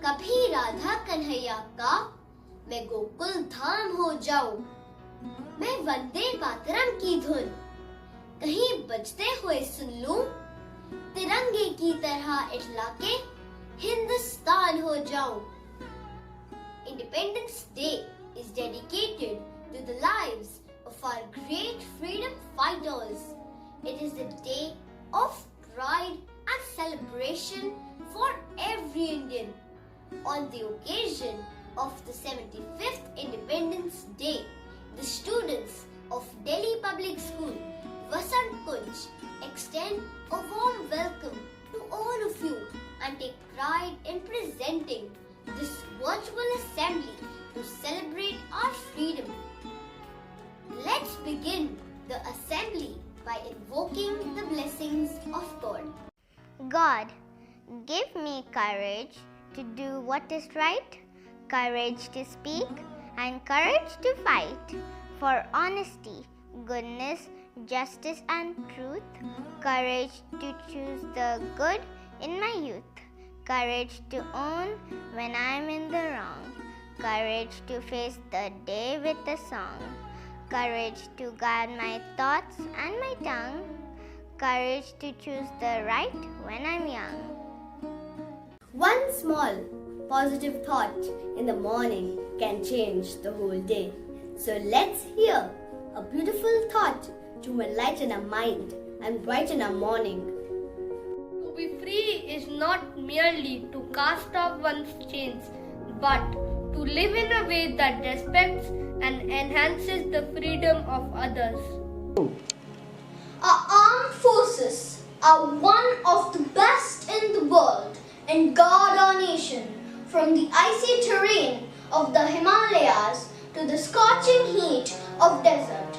कभी राधा कन्हैया का मैं गोकुल धाम हो जाऊं। मैं वंदे मातरम की धुन कहीं बजते हुए सुन लूं। तिरंगे की तरह इठला के हिंदुस्तान हो जाऊं। Independence Day is dedicated to the lives of our great freedom fighters. It is a day of pride and celebration for every Indian. On the occasion of the 75th Independence Day, the students of Delhi Public School, Vasant Kunj, extend a warm welcome to all of you and take pride in presenting this virtual assembly to celebrate our freedom. Let's begin the assembly by invoking the blessings of God. God, give me courage to do what is right, courage to speak, and courage to fight for honesty, goodness, justice, and truth, courage to choose the good in my youth, courage to own when I'm in the wrong, courage to face the day with a song, courage to guard my thoughts and my tongue, courage to choose the right when I'm young. One small positive thought in the morning can change the whole day. So let's hear a beautiful thought to enlighten our mind and brighten our morning. To be free is not merely to cast off one's chains, but to live in a way that respects and enhances the freedom of others. Our armed forces are one of the best in the world and guard our nation from the icy terrain of the Himalayas to the scorching heat of desert,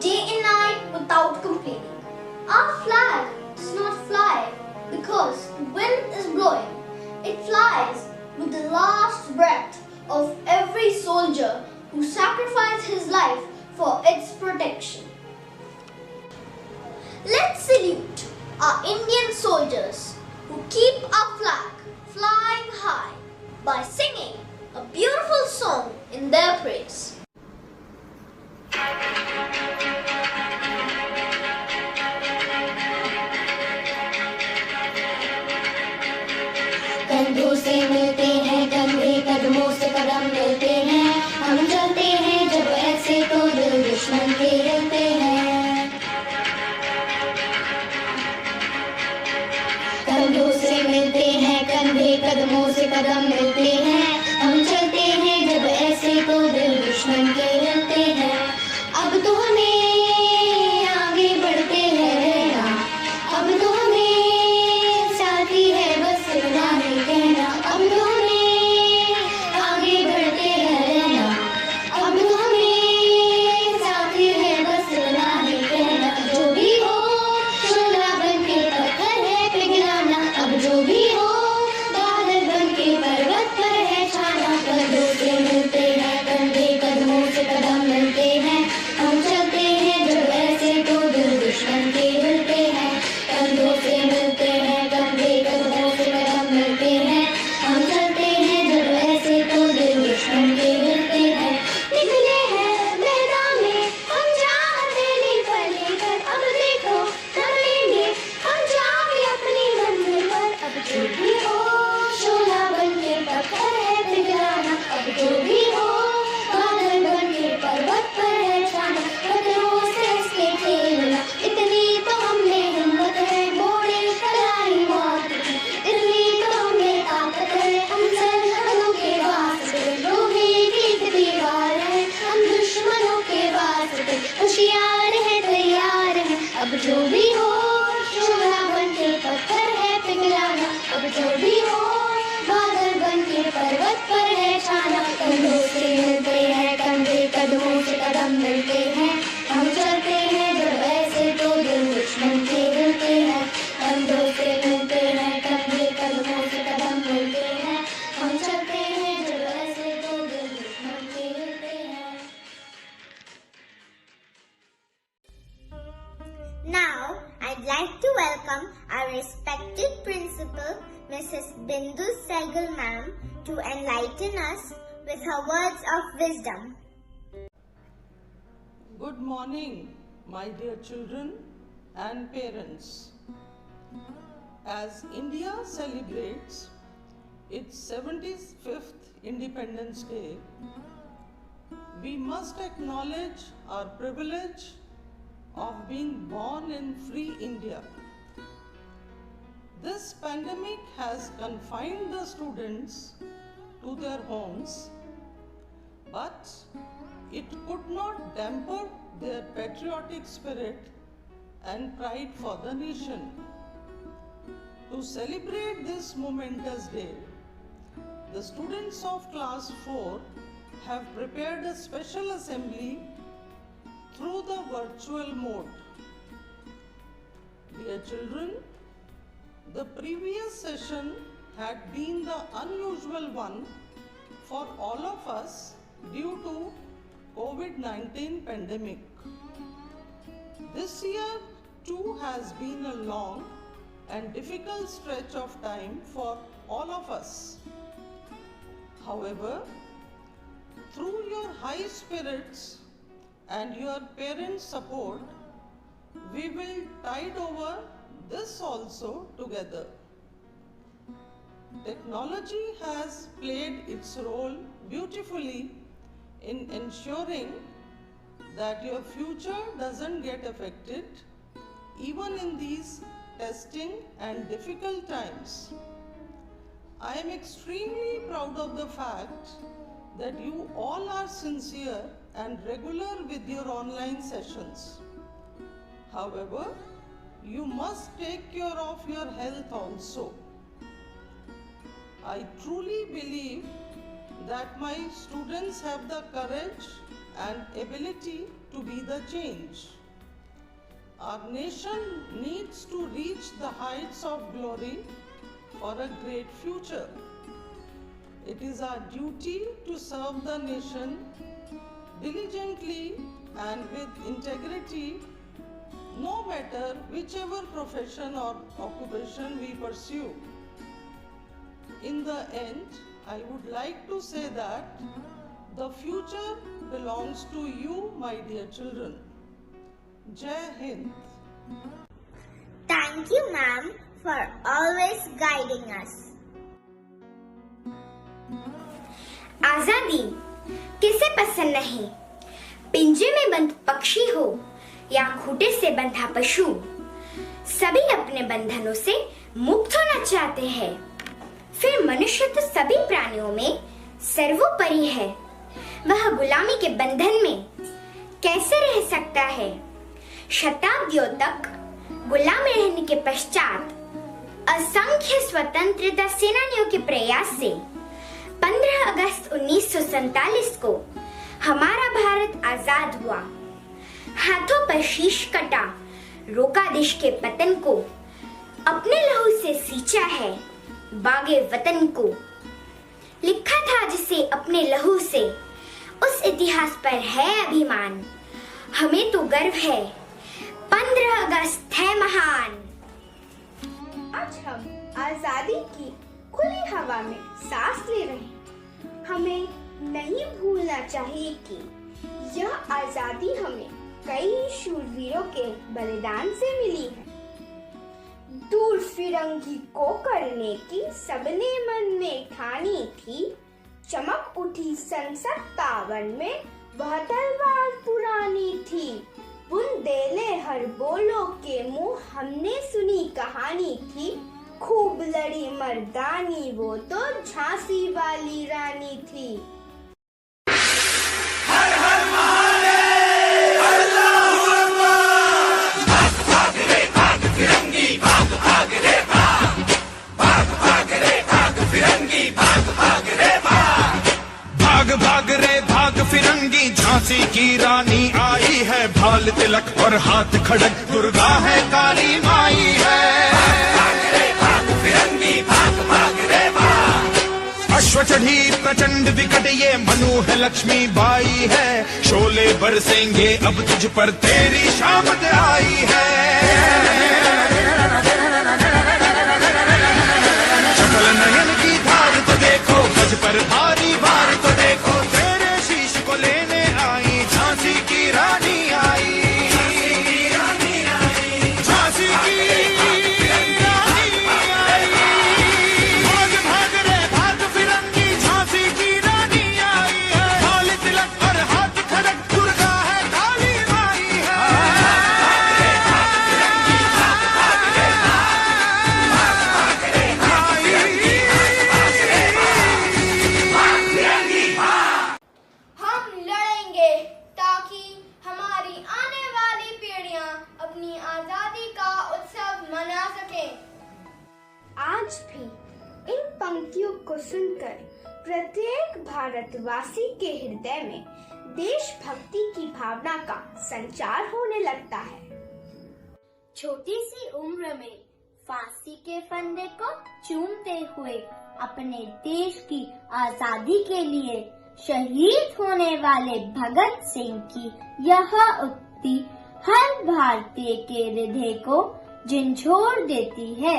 day and night without complaining. Our flag does not fly because the wind is blowing. It flies with the last breath of every soldier who sacrificed his life for its protection. Let's salute our Indian soldiers who keep our flag flying high by singing a beautiful song in their praise. कंधों से मिलते हैं कंधे, कदमों से कदम मिलते हैं, हम चलते हैं जब ऐसे तो दिल दुश्मन के हिलते हैं। कंधों से मिलते हैं कंधे, कदमों से कदम मिलते हैं, हम चलते हैं जब ऐसे तो दिल दुश्मन के हिलते हैं। अब तो हमें आगे बढ़ते रहना, अब तो हमें साथी है बस इतना ही कहना, अब तो हमें आगे बढ़ते रहना, अब तो हमें साथी है बस इतना ही कहना। जो भी हो शोला बन के पत्थर है पिघलाना, अब जो भी हो बादल बन के पर्वत पर है छाना। कंधों से मिलते हैं कंधे, कदमों से कदम मिलते हैं, हम चलते हैं जब ऐसे तो दिल दुश्मन के हिलते हैं। कंधों से मिलते हैं कंधे, कदमों से कदम मिलते हैं, हम चलते हैं जब ऐसे तो दिल दुश्मन के हिलते हैं। निकले हैं मैदान में हम चाहते पर लेकर, अब देखो कर लेंगे हम जाके अपनी मंजिल पर। अब जो भी हो शोला बन के पत्थर है पिघलाना, अब जो भी हो बादल बन के पर्वत पर है छाना। खतरों से इसके खेलना, इतनी तो हमने हिम्मत है, मोड़े कलाई मौत की इतनी तो हमें ताकत है। हम सरहदों के वास्ते लोहे की एक दीवार है, हम दुश्मनों के वास्ते होशियार है तैयार है। अब जो भी हो शोला बन के पत्थर है पिघलाना, अब जो भी हो बादल बन के पर्वत पर है छाना। कंधों से मिलते हैं कंधे, कदमों से कदम मिलते हैं, हम चलते हैं जब ऐसे तो दिल दुश्मन के हिलते हैं। कंधों से मिलते हैं कंधे, कदमों से कदम मिलते हैं, हम चलते हैं जब ऐसे तो दिल दुश्मन के हिलते हैं। Now, I'd like to welcome our respected principal, Mrs. Bindu Sehgal ma'am, to enlighten us with her words of wisdom. Good morning, my dear children and parents. As India celebrates its 75th Independence Day, we must acknowledge our privilege of being born in free India. This pandemic has confined the students to their homes, but it could not damper their patriotic spirit and pride for the nation. To celebrate this momentous day, the students of class 4 have prepared a special assembly through the virtual mode. Dear children, the previous session had been the unusual one for all of us due to COVID-19 pandemic. This year too has been a long and difficult stretch of time for all of us. However, through your high spirits and your parents' support, we will tide over this also together. Technology has played its role beautifully in ensuring that your future doesn't get affected even in these testing and difficult times. I am extremely proud of the fact that you all are sincere and regular with your online sessions. However, you must take care of your health also. I truly believe that my students have the courage and ability to be the change. Our nation needs to reach the heights of glory for a great future. It is our duty to serve the nation diligently and with integrity, no matter whichever profession or occupation we pursue. In the end, I would like to say that the future belongs to you, my dear children. Jai Hind. Thank you, ma'am, for always guiding us. आजादी किसे पसंद नहीं? पिंजरे में बंद पक्षी हो या खूंटे से बंधा पशु, सभी अपने बंधनों से मुक्त होना चाहते हैं। फिर मनुष्य तो सभी प्राणियों में सर्वोपरि है। वह गुलामी के बंधन में कैसे रह सकता है? शताब्दियों तक गुलाम रहने के पश्चात असंख्य स्वतंत्रता सेनानियों के प्रयास से 15 अगस्त 1947 को हमारा भारत आजाद हुआ। हाथों पर शीश कटा, रोका देश के पतन को, अपने लहू से सींचा है बागे वतन को। लिखा था जिसे अपने लहू से, उस इतिहास पर है अभिमान। हमें तो गर्व है, 15 अगस्त है महान। आज हम आजादी की खुली हवा में सांस ले रहे हैं। हमें नहीं भूलना चाहिए कि यह आजादी हमें कई शूरवीरों के बलिदान से मिली है। दूर फिरंगी को करने की सबने मन में ठानी थी। चमक उठी सन 57 में वह तलवार पुरानी थी। बुंदेले हर बोलो के मुंह हमने सुनी कहानी थी। खूब लड़ी मर्दानी वो तो झांसी वाली रानी थी। हर हर महादेव, अल्लाहू अकबर। भाग भाग रे भाग फिरंगी, भाग भाग रे भाग, भाग भाग रे भाग फिरंगी, भाग भाग रे भाग, भाग भाग रे भाग फिरंगी। झांसी की रानी आई है, भाल तिलक और हाथ खड़क, दुर्गा है काली माई है। अश्व चढ़ी प्रचंड विकट ये मनु है, लक्ष्मी बाई है। शोले बरसेंगे अब तुझ पर, तेरी शामत आई है। सकल नयन की धार तो देखो, गज अपनी आजादी का उत्सव मना सकें। आज भी इन पंक्तियों को सुनकर प्रत्येक भारतवासी के हृदय में देशभक्ति की भावना का संचार होने लगता है। छोटी सी उम्र में फांसी के फंदे को चूमते हुए अपने देश की आजादी के लिए शहीद होने वाले भगत सिंह की यह उक्ति हर भारतीय के हृदय को झंझोर देती है।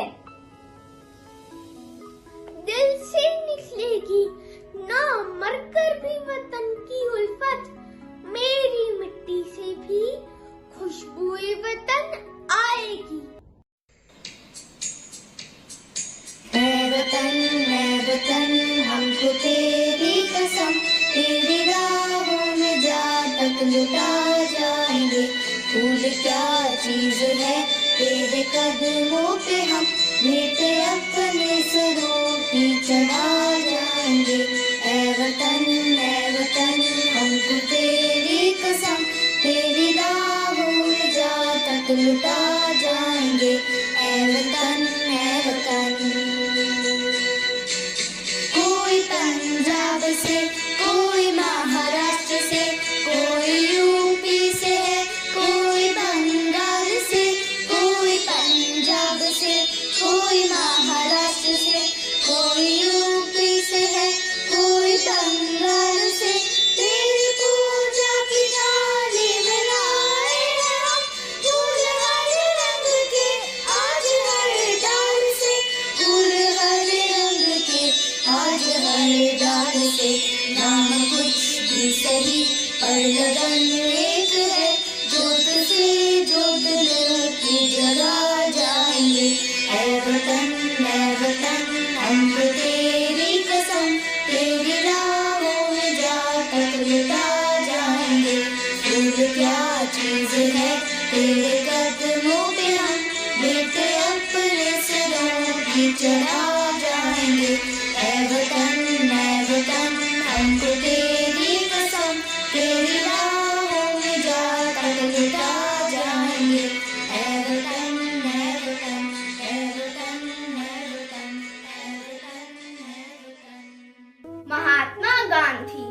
दिल से निकलेगी ना मरकर भी वतन की उल्फत, मेरी मिट्टी से भी खुशबुए वतन आएगी। मैं वतन हमको तेरी कसम, तेरी राहों में जा तक लुटा जाएंगे। फूल क्या चीज है तेरे कदमों पे हम भेंट अपने सरों की चढ़ा जाएंगे। ऐ वतन हमको तेरी कसम, तेरी राहों में जा तक लुटा जाएंगे। ऐ वतन कोई पंजाब से, कोई महाराष्ट्र से, कोई यूपी से है, कोई बंगाल से, कोई पंजाब से, कोई महाराष्ट्र से, कोई यूपी से है, कोई बंगाल से। तेरी पूजा की थाली में लाए हैं हम फूल हर रंग के, आज हर डाल से फूल हर रंग के, आज हर डाल से। नाम कुछ भी सही पर लगन एक है, जोत से जोत दिल की जगा जाएंगे। ऐ वतन हमको तेरी कसम, तेरी राहों में जा तक लुटा जाएंगे। फूल क्या चीज है तेरे कदमों पे हम भेंट अपने सरों की चढ़ा जाएंगे। ऐ वतन हमको तेरी कसम, तेरी राहों में जा तक लुटा जाएंगे। ऐ वतन महात्मा गांधी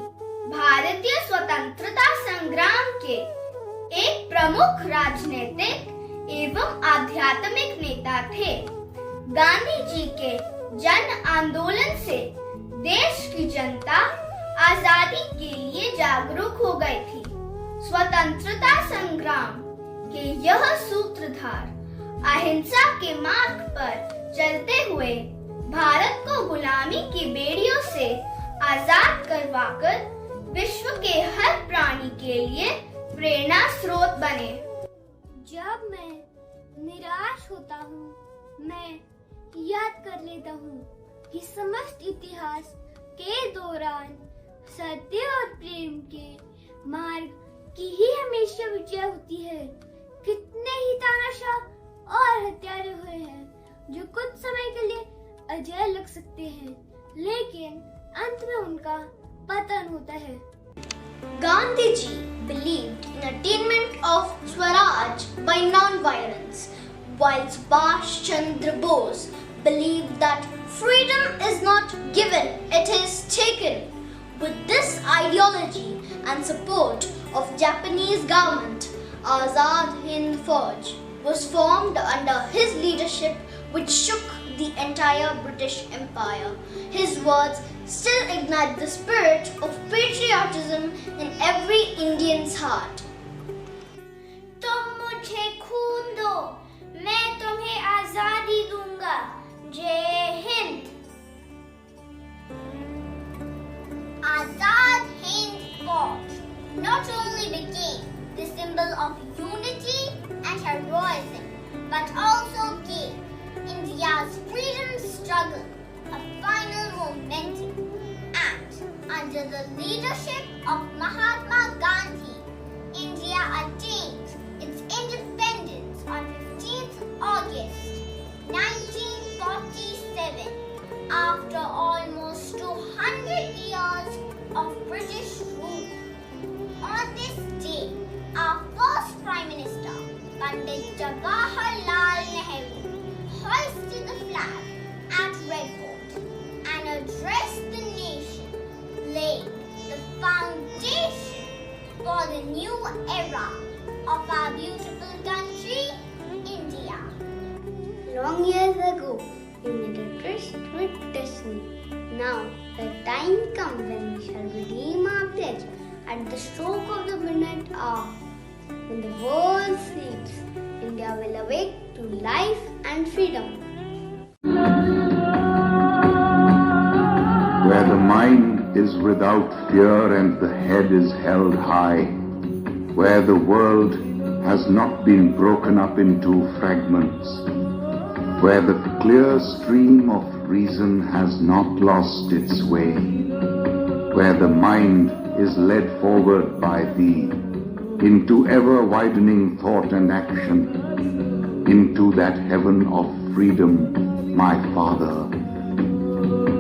भारतीय स्वतंत्रता संग्राम के एक प्रमुख राजनीतिक एवं आध्यात्मिक नेता थे। गांधी जी के जन आंदोलन से देश की जनता आजादी के लिए जागरूक हो गई थी। स्वतंत्रता संग्राम के यह सूत्रधार अहिंसा के मार्ग पर चलते हुए भारत को गुलामी की बेड़ियों से आजाद करवाकर विश्व के हर प्राणी के लिए प्रेरणा स्रोत बने। जब मैं निराश होता हूँ, मैं याद कर लेता हूँ कि समस्त इतिहास के दौरान सत्य और प्रेम के मार्ग की ही हमेशा विजय होती है। कितने ही तानाशाह और हत्यारे हुए हैं जो कुछ समय के लिए अजय लग सकते हैं, लेकिन अंत में उनका पतन होता है। Gandhi ji believed in attainment of Swaraj by non-violence, while Subhash Chandra Bose believed that freedom is not given, it is taken. With this ideology and support of Japanese government, Azad Hind Fauj was formed under his leadership, which shook the entire British Empire. His words still ignite the spirit of patriotism in every Indian's heart. तुम मुझे खून दो, मैं तुम्हें आजादी दूंगा। जय Hind. Azad Hind Fauj not only became the symbol of unity and heroism, but also gave India's freedom struggle a final momentum. And under the leadership of Mahatma Gandhi, India attained its independence on 15th August 1947 after almost 200 years of British rule. On this day, our first Prime Minister, Pandit new era of our beautiful country, India. Long years ago, we made a tryst with destiny. Now the time comes when we shall redeem our pledge at the stroke of the midnight hour. When the world sleeps, India will awake to life and freedom. Where the mind is without fear and the head is held high, where the world has not been broken up into fragments, where the clear stream of reason has not lost its way, where the mind is led forward by thee into ever-widening thought and action, into that heaven of freedom, my Father,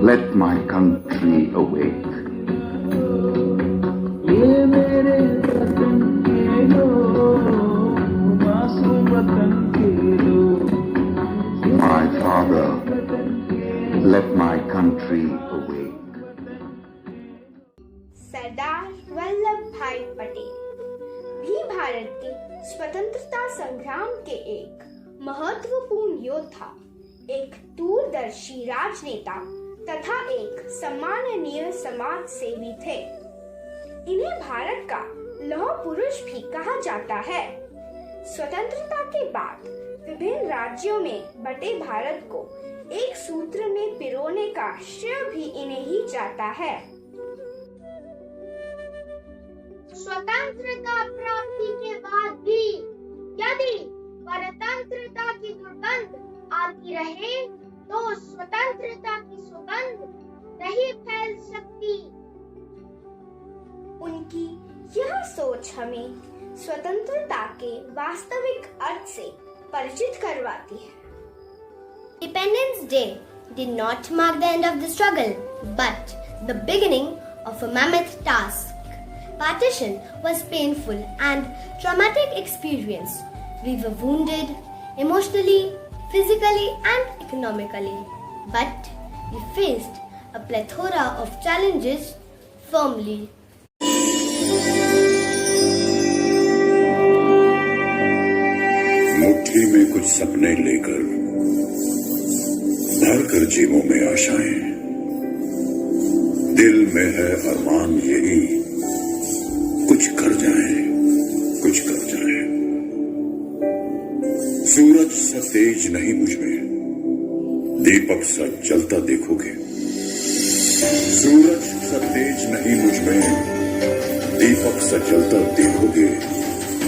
let my country awake. My Father, let my country awake. Sardar Vallabh भाई पटेल भी भारत के स्वतंत्रता संग्राम के एक महत्वपूर्ण योद्धा, एक दूरदर्शी राजनेता तथा एक सम्माननीय समाज सेवी थे। इन्हें भारत का लौह पुरुष भी कहा जाता है। स्वतंत्रता के बाद विभिन्न राज्यों में बटे भारत को एक सूत्र में पिरोने का श्रेय भी इन्हें ही जाता है। स्वतंत्रता प्राप्ति के बाद भी यदि परतंत्रता की दुर्गंध आती रहे तो स्वतंत्रता की सुगंध नहीं फैल सकती। उनकी यह सोच हमें स्वतंत्रता के वास्तविक अर्थ से परिचित करवाती है। Independence Day did not mark the end of the struggle, but the beginning of a mammoth task. Partition was painful and traumatic experience. We were wounded emotionally, physically and economically. But we faced a plethora of challenges firmly. मुट्ठी में कुछ सपने लेकर भर कर जेबों में आशाएं, दिल में है अरमान यही कुछ कर जाए, कुछ कर जाए। सूरज सा तेज नहीं मुझ में, दीपक सा जलता देखोगे। सूरज सा तेज नहीं मुझ में, दीपक सा जलता देखोगे।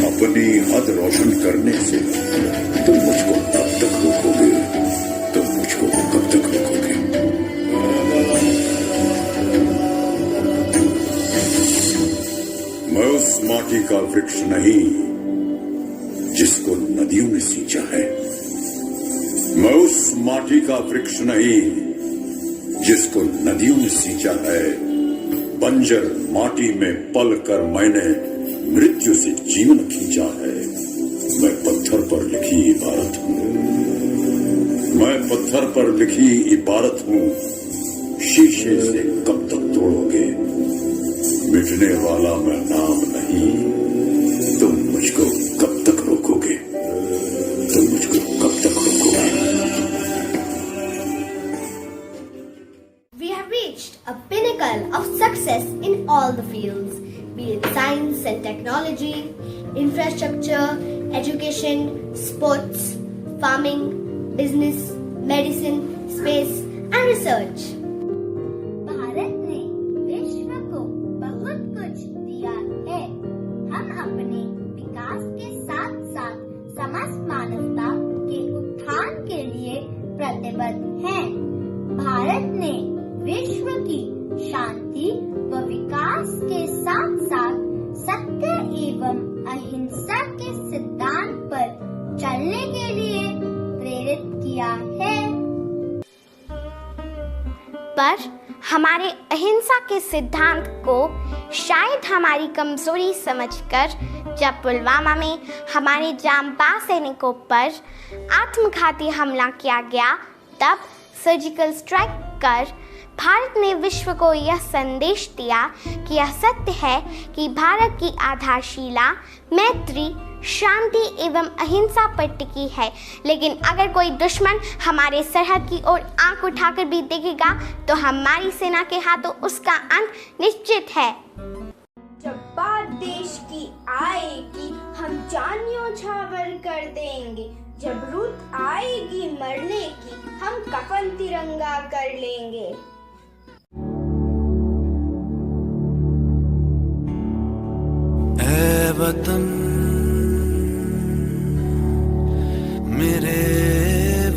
अपनी हद रोशन करने से तुम मुझको कब तक रोकोगे, तुम मुझको कब तक रोकोगे। मैं उस माटी का वृक्ष नहीं जिसको नदियों ने सींचा है। मैं उस माटी का वृक्ष नहीं जिसको नदियों ने सींचा है। बंजर माटी में पल कर मैंने मृत्यु से जीवन खींचा है। मैं पत्थर पर लिखी इबारत हूँ, मैं पत्थर पर लिखी इबारत हूँ। शीशे से कब तक तोड़ोगे, मिटने वाला मैं नाम नहीं। तुम मुझको कब तक रोकोगे, तुम मुझको कब तक रोकोगे। We have reached a pinnacle of success in all the fields, be it science and technology, infrastructure, education, sports, farming, business, medicine, space and research. Bharat ने विश्व को बहुत कुछ दिया है। हम अपने विकास के साथ साथ समस्त मानवता के उत्थान के लिए प्रतिबद्ध हैं। भारत ने विश्व की शांति व विकास के साथ साथ सत्य एवं अहिंसा के सिद्धांत पर चलने के लिए प्रेरित किया है। पर हमारे अहिंसा के सिद्धांत को शायद हमारी कमजोरी समझकर जब पुलवामा में हमारे जांबाज सैनिकों पर आत्मघाती हमला किया गया, तब सर्जिकल स्ट्राइक कर भारत ने विश्व को यह संदेश दिया कि यह सत्य है कि भारत की आधारशिला मैत्री, शांति एवं अहिंसा पर टिकी है। लेकिन अगर कोई दुश्मन हमारे सरहद की ओर आंख उठाकर भी देखेगा तो हमारी सेना के हाथों उसका अंत निश्चित है। जब बात देश की आएगी हम जान न्योछावर कर देंगे। जब रुत आएगी मरने की हम कफन तिरंगा कर लेंगे। ऐ वतन मेरे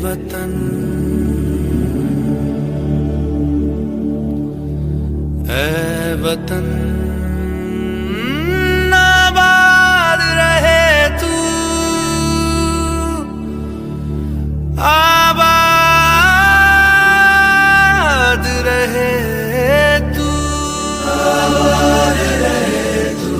वतन, ऐ वतन आबाद रहे तू, आबाद रहे तू, आबाद रहे तू।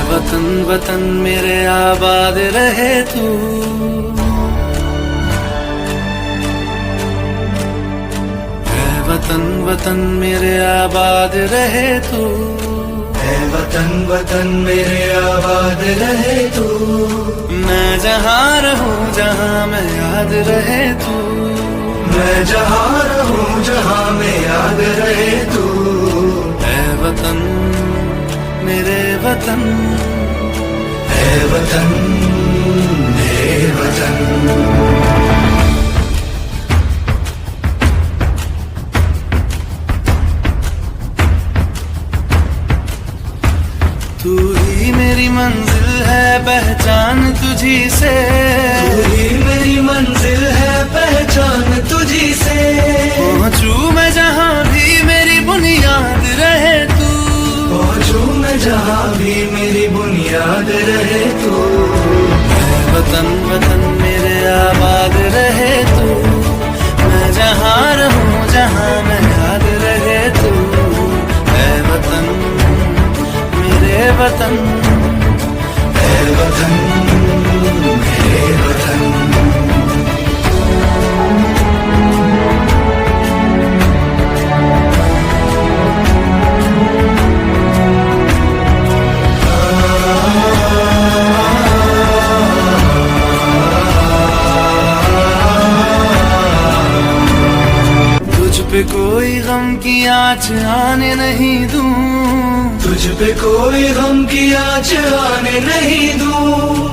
वतन वतन मेरे आबाद रहे तू, ऐ वतन वतन मेरे आबाद रहे तू, ऐ वतन वतन मेरे आबाद रहे तू। मैं जहाँ रहूं जहाँ मैं याद रहे तू, मैं जहाँ रहूं जहाँ मैं याद रहे तू। ऐ वतन मेरे वतन, ऐ वतन मेरे वतन। तू ही मेरी मंजिल है पहचान तुझी से, तू ही मेरी मंजिल है पहचान तुझी से। पहुँचूं मैं जहाँ भी मेरी बुनियाद रहे तू, पहुँचूं मैं जहाँ भी मेरी बुनियाद रहे तू। ऐ वतन वतन मेरे आबाद रहे तू, मैं जहाँ रहूं जहाँ मैं याद रहे तू। ऐ वतन मेरे वतन, ऐ वतन मेरे वतन। पे कोई गम की आँच आने नहीं दूं, तुझ पे कोई गम की आँच आने नहीं दूं।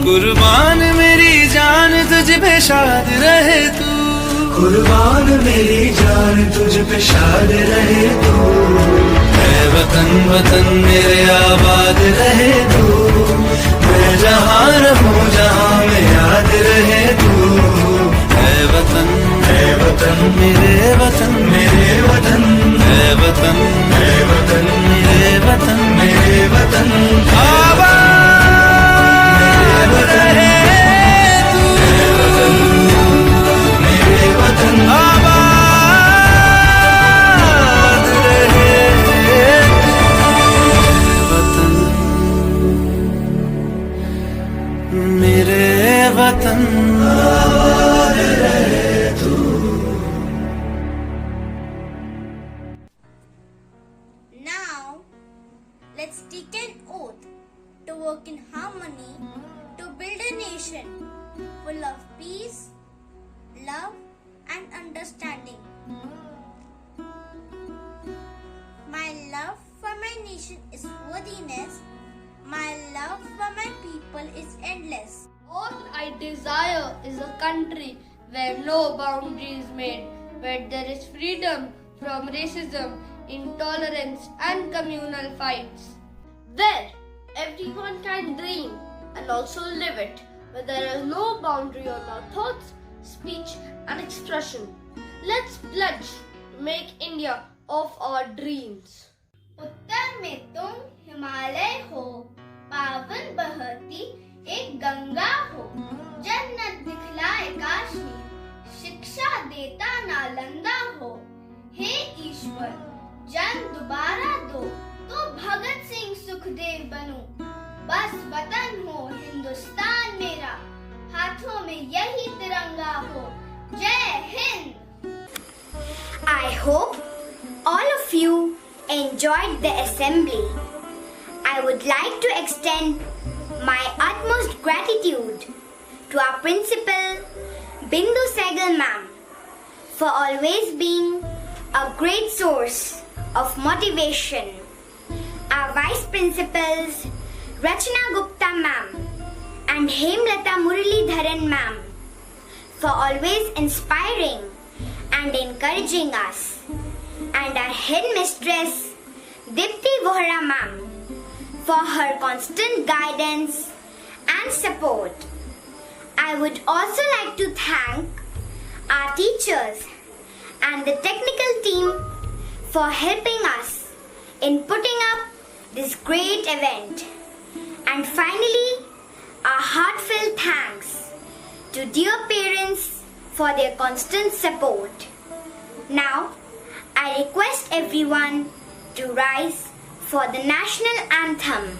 कुर्बान मेरी जान तुझ पे शाद रहे तू, कुर्बान मेरी जान तुझ पे शाद रहे तू। ऐ वतन वतन मेरे आबाद रहे तू, मैं जहाँ रहूं जहाँ मैं याद रहे तू। ऐ वतन, ऐ वतन मेरे वतन, मेरे वतन, ऐ वतन, ऐ वतन मेरे वतन, मेरे वतन। आबाद रहे तू, ऐ वतन मेरे वतन, आबाद रहे तू। वतन मेरे वतन, आबाद रहे तू। Now, let's take an oath to work in harmony to build a nation full of peace, love, and understanding. My love for my nation is worthiness. My love for my people is endless. All I desire is a country where no boundary is made, where there is freedom from racism, intolerance, and communal fights. Where everyone can dream and also live it, where there is no boundary on our thoughts, speech, and expression. Let's pledge to make India of our dreams. उत्तर में तुम हिमालय हो, पावन बहती एक गंगा हो, जन्नत दिखलाए काश्मीर, शिक्षा देता नालंदा हो। हे ईश्वर, जन्म दोबारा दो तो भगत सिंह सुखदेव बनूं। बस वतन हो हिंदुस्तान मेरा, हाथों में यही तिरंगा हो। जय Hind. I hope all of you enjoyed the assembly. I would like to extend my utmost gratitude to our principal, Bindu Sehgal ma'am, for always being a great source of motivation. Our vice principals, Rachna Gupta ma'am and Hemlata Muralidharan ma'am, for always inspiring and encouraging us. And our headmistress, Dipti Vohra ma'am, for her constant guidance and support. I would also like to thank our teachers and the technical team for helping us in putting up this great event. And finally, our heartfelt thanks to dear parents for their constant support. Now, I request everyone to rise for the national anthem.